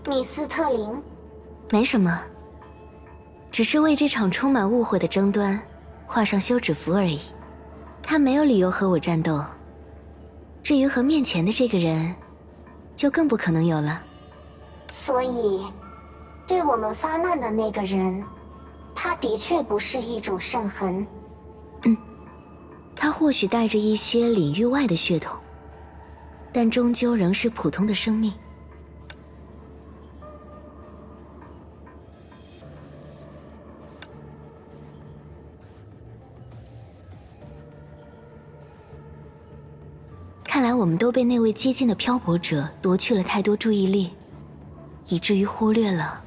米斯特林，没什么，只是为这场充满误会的争端画上休止符而已。他没有理由和我战斗，至于和面前的这个人，就更不可能有了。所以，对我们发难的那个人，他的确不是一种圣痕。他或许带着一些领域外的血统，但终究仍是普通的生命。看来我们都被那位激进的漂泊者夺去了太多注意力，以至于忽略了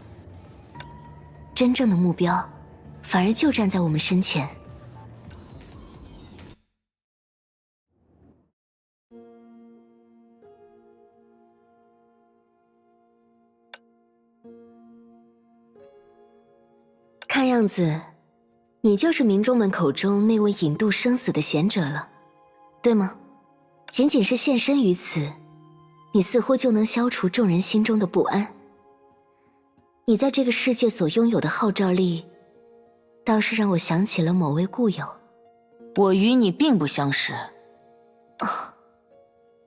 真正的目标，反而就站在我们身前。看样子，你就是民众们口中那位引渡生死的贤者了，对吗？仅仅是现身于此，你似乎就能消除众人心中的不安。你在这个世界所拥有的号召力，倒是让我想起了某位故友。我与你并不相识。哦，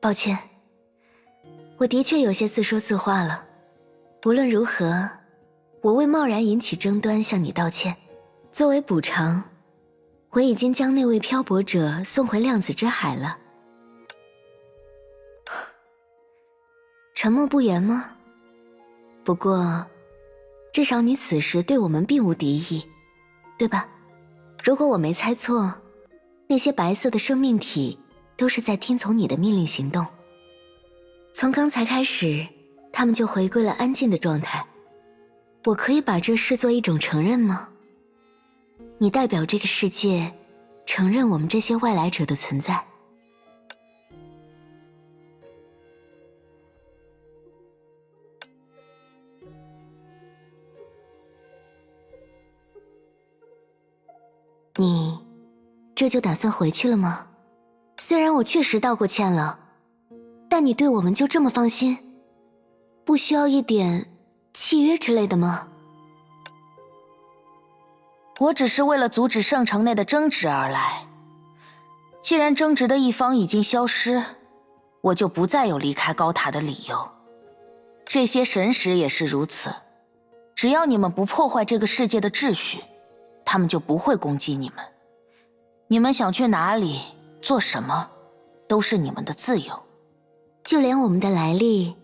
抱歉，我的确有些自说自话了。无论如何，我为贸然引起争端向你道歉。作为补偿，我已经将那位漂泊者送回量子之海了。沉默不言吗？不过，至少你此时对我们并无敌意，对吧？如果我没猜错，那些白色的生命体都是在听从你的命令行动。从刚才开始，他们就回归了安静的状态。我可以把这视作一种承认吗？你代表这个世界，承认我们这些外来者的存在。你这就打算回去了吗？虽然我确实道过歉了，但你对我们就这么放心？不需要一点契约之类的吗？我只是为了阻止圣城内的争执而来。既然争执的一方已经消失，我就不再有离开高塔的理由。这些神使也是如此，只要你们不破坏这个世界的秩序，他们就不会攻击你们。你们想去哪里，做什么，都是你们的自由。就连我们的来历，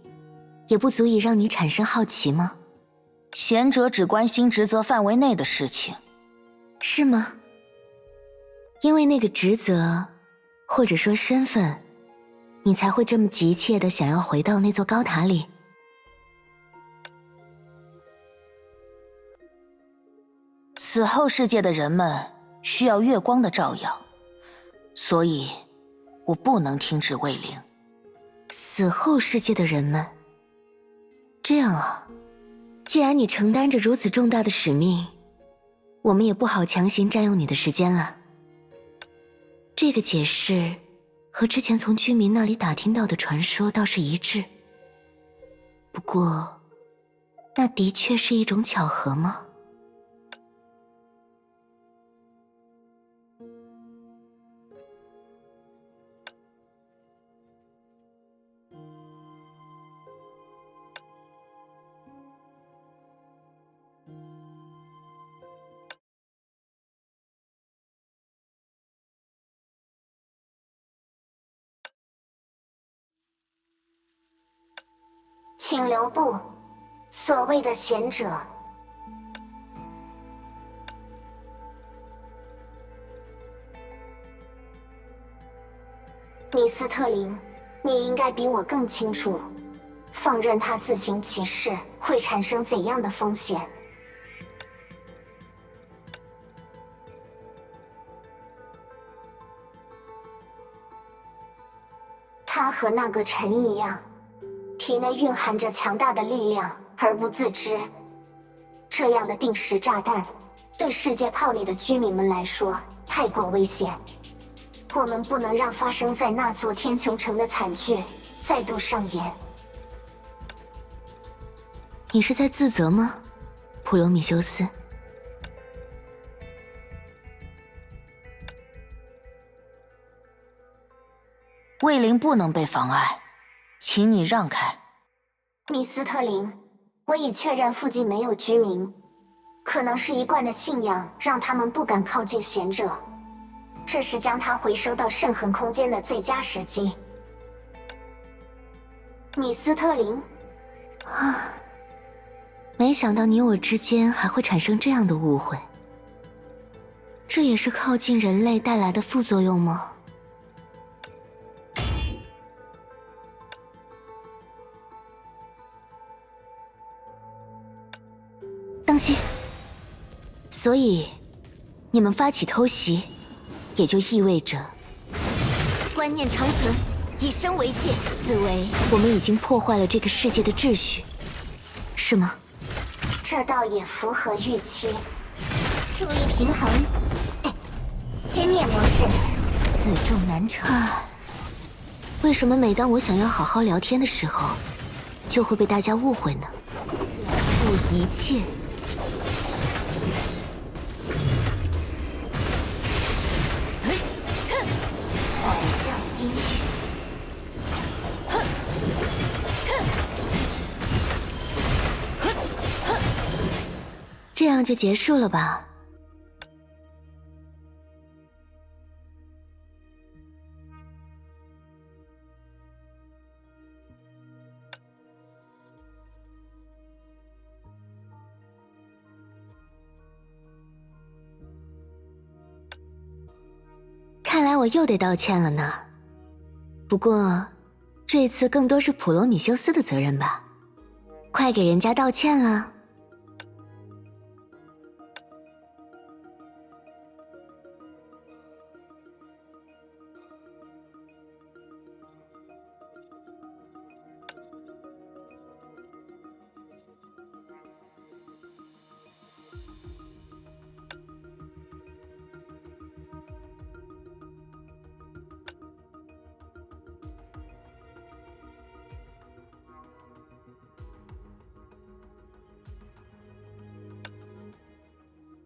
也不足以让你产生好奇吗？贤者只关心职责范围内的事情。是吗？因为那个职责，或者说身份，你才会这么急切地想要回到那座高塔里？死后世界的人们需要月光的照耀，所以我不能听旨未灵。死后世界的人们？这样啊，既然你承担着如此重大的使命，我们也不好强行占用你的时间了。这个解释和之前从居民那里打听到的传说倒是一致。不过，那的确是一种巧合吗？请留步，所谓的贤者。米斯特林，你应该比我更清楚，放任他自行其事会产生怎样的风险。他和那个臣一样，体内蕴含着强大的力量而不自知。这样的定时炸弹，对世界炮里的居民们来说太过危险。我们不能让发生在那座天穹城的惨剧再度上演。你是在自责吗，普罗米修斯？卫灵不能被妨碍，请你让开。米斯特林，我已确认附近没有居民，可能是一贯的信仰让他们不敢靠近贤者。这是将它回收到圣痕空间的最佳时机。米斯特林，没想到你我之间还会产生这样的误会，这也是靠近人类带来的副作用吗？当心！所以，你们发起偷袭，也就意味着观念长存，以身为戒。此为我们已经破坏了这个世界的秩序，是吗？这倒也符合预期。注意平衡。歼灭模式。自重难成。为什么每当我想要好好聊天的时候，就会被大家误会呢？不一切。幻象阴雨。这样就结束了吧？看来我又得道歉了呢。不过，这次更多是普罗米修斯的责任吧？快给人家道歉了。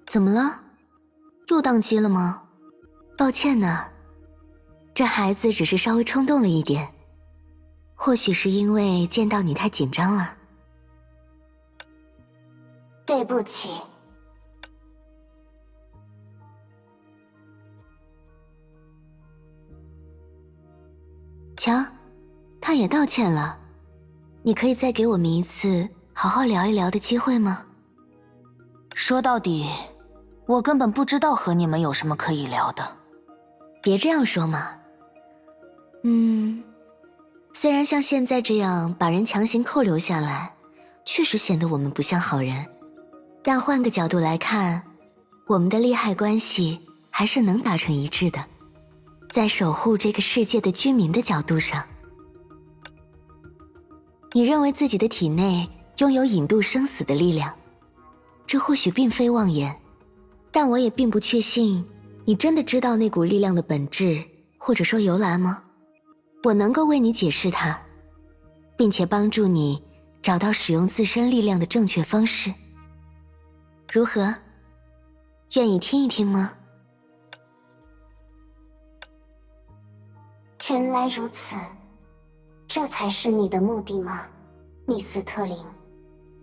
怎么了？又宕机了吗？抱歉呢，这孩子只是稍微冲动了一点，或许是因为见到你太紧张了。对不起。瞧，他也道歉了。你可以再给我们一次好好聊一聊的机会吗？说到底，我根本不知道和你们有什么可以聊的。别这样说嘛。虽然像现在这样把人强行扣留下来，确实显得我们不像好人，但换个角度来看，我们的利害关系还是能达成一致的。在守护这个世界的居民的角度上，你认为自己的体内拥有引渡生死的力量，这或许并非妄言，但我也并不确信你真的知道那股力量的本质，或者说由来吗？我能够为你解释它，并且帮助你找到使用自身力量的正确方式。如何？愿意听一听吗？原来如此，这才是你的目的吗，米斯特林？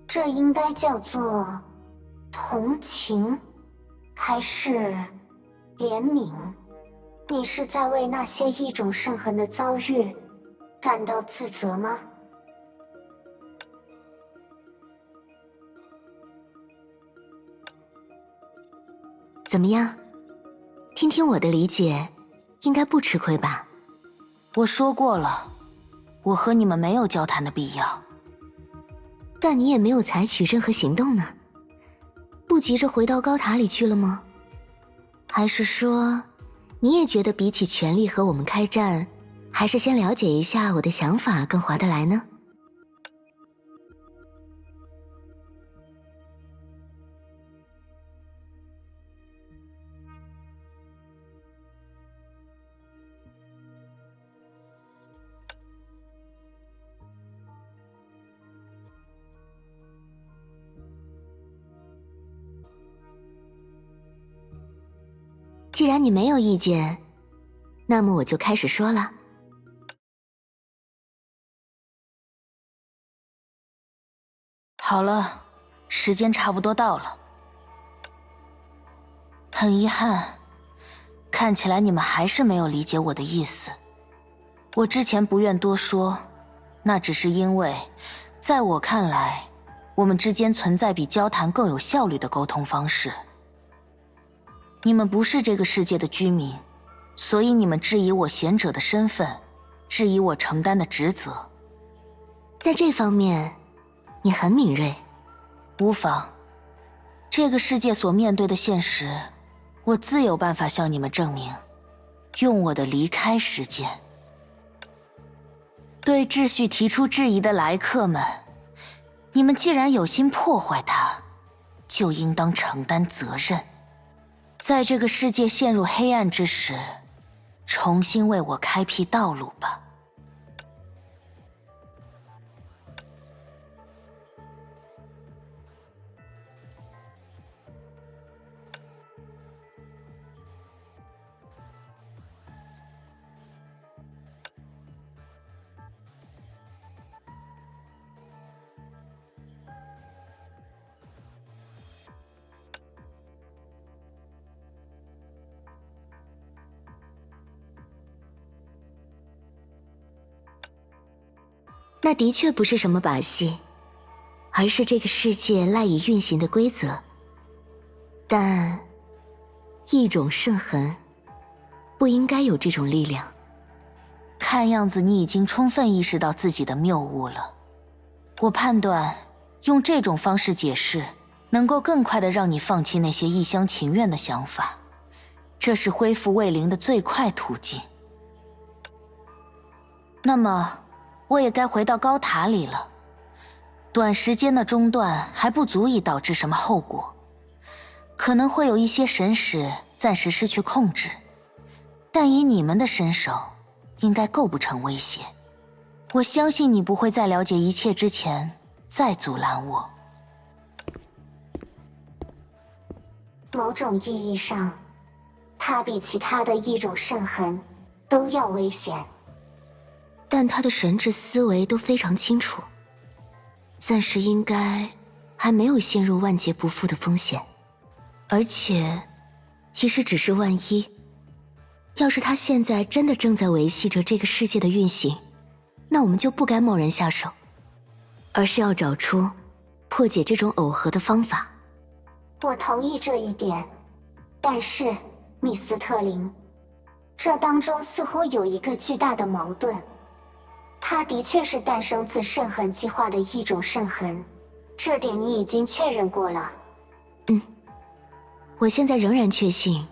这应该叫做同情，还是怜悯？你是在为那些异种圣痕的遭遇感到自责吗？怎么样？听听我的理解，应该不吃亏吧？我说过了，我和你们没有交谈的必要。但你也没有采取任何行动呢，不急着回到高塔里去了吗？还是说，你也觉得比起全力和我们开战，还是先了解一下我的想法更划得来呢？既然你没有意见，那么我就开始说了。好了，时间差不多到了。很遗憾，看起来你们还是没有理解我的意思。我之前不愿多说，那只是因为，在我看来，我们之间存在比交谈更有效率的沟通方式。你们不是这个世界的居民，所以你们质疑我贤者的身份，质疑我承担的职责。在这方面，你很敏锐。无妨，这个世界所面对的现实，我自有办法向你们证明。用我的离开时间。对秩序提出质疑的来客们，你们既然有心破坏它，就应当承担责任。在这个世界陷入黑暗之时，重新为我开辟道路吧。那的确不是什么把戏，而是这个世界赖以运行的规则。但异种圣痕不应该有这种力量。看样子你已经充分意识到自己的谬误了。我判断用这种方式解释，能够更快地让你放弃那些一厢情愿的想法，这是恢复卫灵的最快途径。那么我也该回到高塔里了。短时间的中断还不足以导致什么后果，可能会有一些神识暂时失去控制，但以你们的身手，应该构不成威胁。我相信你不会在了解一切之前再阻拦我。某种意义上，它比其他的异种圣痕都要危险。但他的神智思维都非常清楚，暂时应该还没有陷入万劫不复的风险。而且，即使只是万一，要是他现在真的正在维系着这个世界的运行，那我们就不该贸然下手，而是要找出破解这种耦合的方法。我同意这一点，但是，密斯特林，这当中似乎有一个巨大的矛盾。它的确是诞生自圣痕计划的一种圣痕，这点你已经确认过了。我现在仍然确信，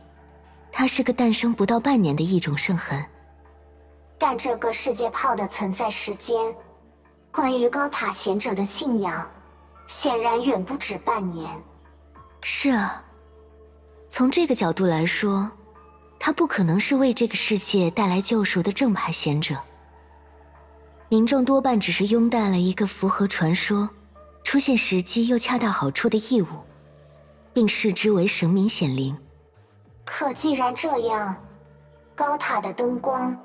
它是个诞生不到半年的一种圣痕。但这个世界炮的存在时间，关于高塔贤者的信仰，显然远不止半年。是啊，从这个角度来说，他不可能是为这个世界带来救赎的正牌贤者。民众多半只是拥戴了一个符合传说、出现时机又恰到好处的异物，并视之为神明显灵。可既然这样，高塔的灯光，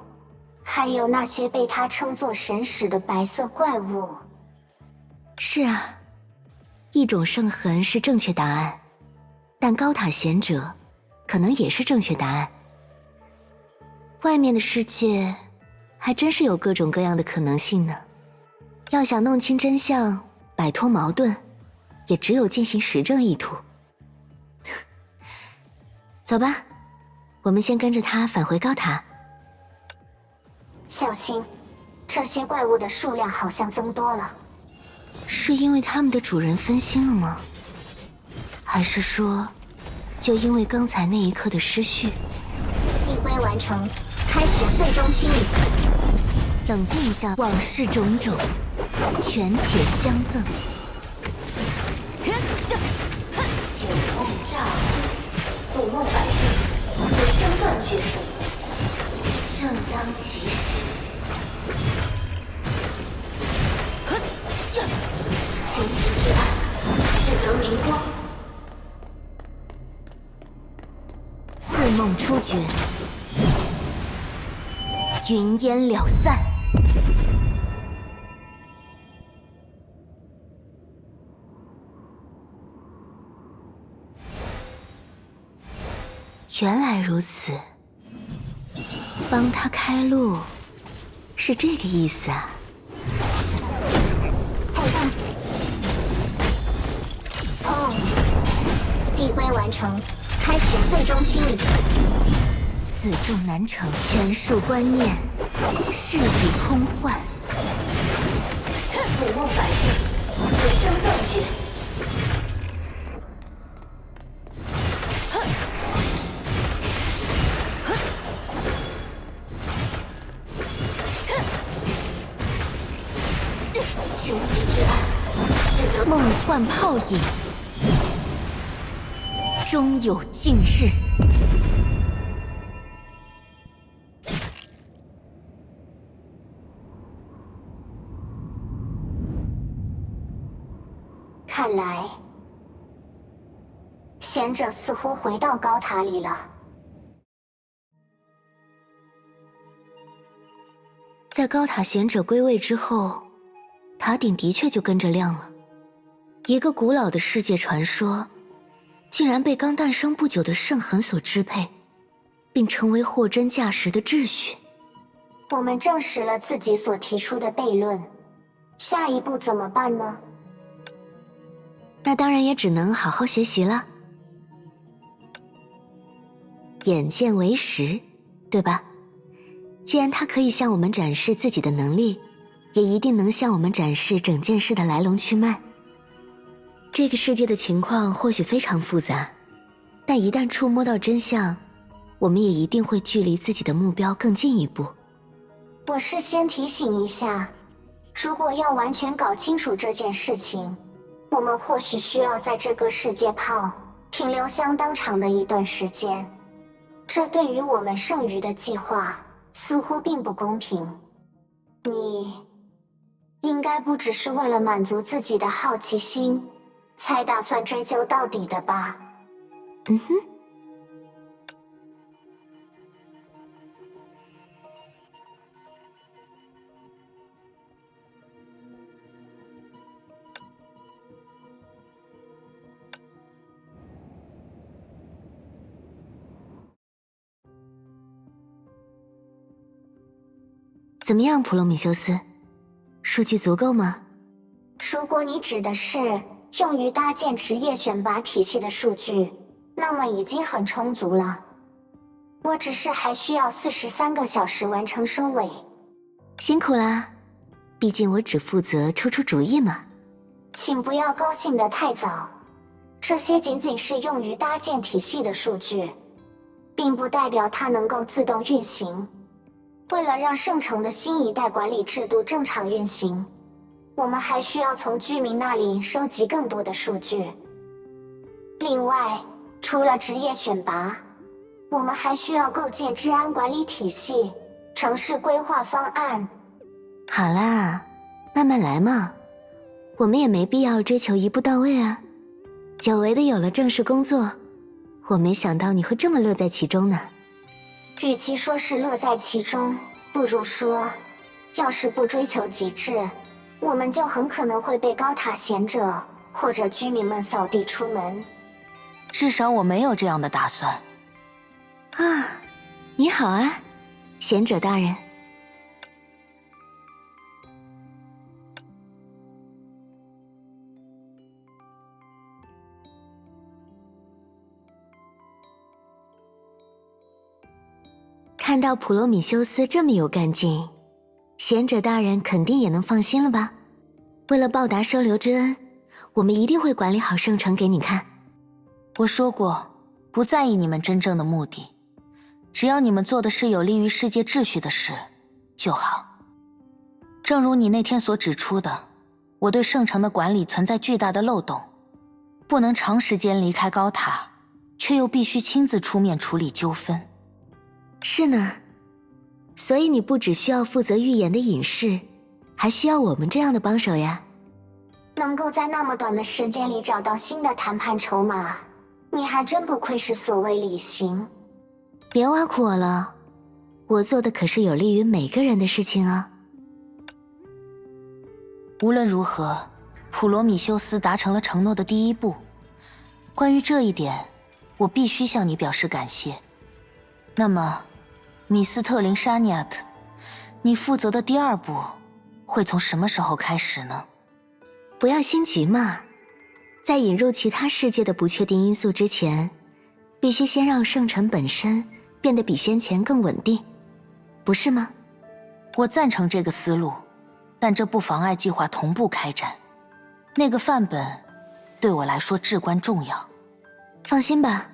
还有那些被他称作神使的白色怪物……是啊，异种圣痕是正确答案，但高塔贤者可能也是正确答案。外面的世界还真是有各种各样的可能性呢。要想弄清真相，摆脱矛盾，也只有进行实证一途。走吧，我们先跟着他返回高塔。小心，这些怪物的数量好像增多了。是因为他们的主人分心了吗？还是说，就因为刚才那一刻的失序？立规完成，开始最终清理。冷静一下，往事种种，权且相赠。九梦乍，古梦百世，此生断绝，正当其时。群起之暗，是得明光。似梦梦初觉，云烟了散。原来如此，帮他开路，是这个意思啊。递归完成，开始最终机理。自重难成，权术观念，势比空幻。捕梦百世，死生断绝。究极之暗，使得梦幻泡影。终有尽日。看来，贤者似乎回到高塔里了。在高塔贤者归位之后，塔顶的确就跟着亮了。一个古老的世界传说，竟然被刚诞生不久的圣痕所支配，并成为货真价实的秩序。我们证实了自己所提出的悖论，下一步怎么办呢？那当然也只能好好学习了。眼见为实，对吧？既然他可以向我们展示自己的能力，也一定能向我们展示整件事的来龙去脉。这个世界的情况或许非常复杂，但一旦触摸到真相，我们也一定会距离自己的目标更进一步。我事先提醒一下，如果要完全搞清楚这件事情，我们或许需要在这个世界泡停留相当长的一段时间，这对于我们剩余的计划似乎并不公平。你应该不只是为了满足自己的好奇心才打算追究到底的吧？嗯哼。怎么样，普罗米修斯？数据足够吗？如果你指的是用于搭建职业选拔体系的数据，那么已经很充足了。我只是还需要43个小时完成收尾。辛苦啦，毕竟我只负责出主意嘛。请不要高兴得太早，这些仅仅是用于搭建体系的数据，并不代表它能够自动运行。为了让圣城的新一代管理制度正常运行，我们还需要从居民那里收集更多的数据。另外，除了职业选拔，我们还需要构建治安管理体系、城市规划方案。好啦，慢慢来嘛，我们也没必要追求一步到位啊。久违的有了正式工作，我没想到你会这么乐在其中呢。与其说是乐在其中，不如说，要是不追求极致，我们就很可能会被高塔贤者或者居民们扫地出门。至少我没有这样的打算。啊，你好啊，贤者大人。看到普罗米修斯这么有干劲，贤者大人肯定也能放心了吧？为了报答收留之恩，我们一定会管理好圣城给你看。我说过，不在意你们真正的目的，只要你们做的是有利于世界秩序的事就好。正如你那天所指出的，我对圣城的管理存在巨大的漏洞，不能长时间离开高塔，却又必须亲自出面处理纠纷。是呢，所以你不只需要负责预言的隐士，还需要我们这样的帮手呀。能够在那么短的时间里找到新的谈判筹码，你还真不愧是所谓理型。别挖苦我了，我做的可是有利于每个人的事情啊。无论如何，普罗米修斯达成了承诺的第一步。关于这一点，我必须向你表示感谢。那么，米斯特林沙尼亚特，你负责的第二步会从什么时候开始呢？不要心急嘛，在引入其他世界的不确定因素之前，必须先让圣城本身变得比先前更稳定，不是吗？我赞成这个思路，但这不妨碍计划同步开展。那个范本对我来说至关重要。放心吧，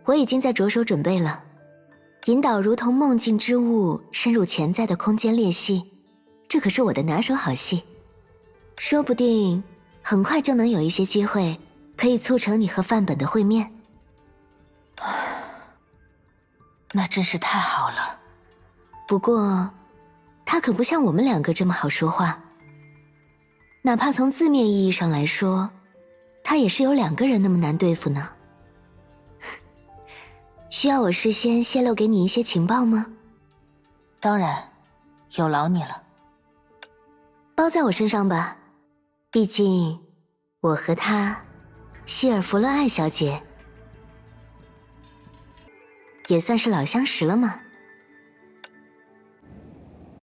我已经在着手准备了。引导如同梦境之物深入潜在的空间裂隙，这可是我的拿手好戏。说不定很快就能有一些机会可以促成你和范本的会面。那真是太好了。不过他可不像我们两个这么好说话，哪怕从字面意义上来说，他也是有2个人那么难对付呢。需要我事先泄露给你一些情报吗？当然，有劳你了。包在我身上吧，毕竟我和她，希尔弗勒艾小姐，也算是老相识了嘛。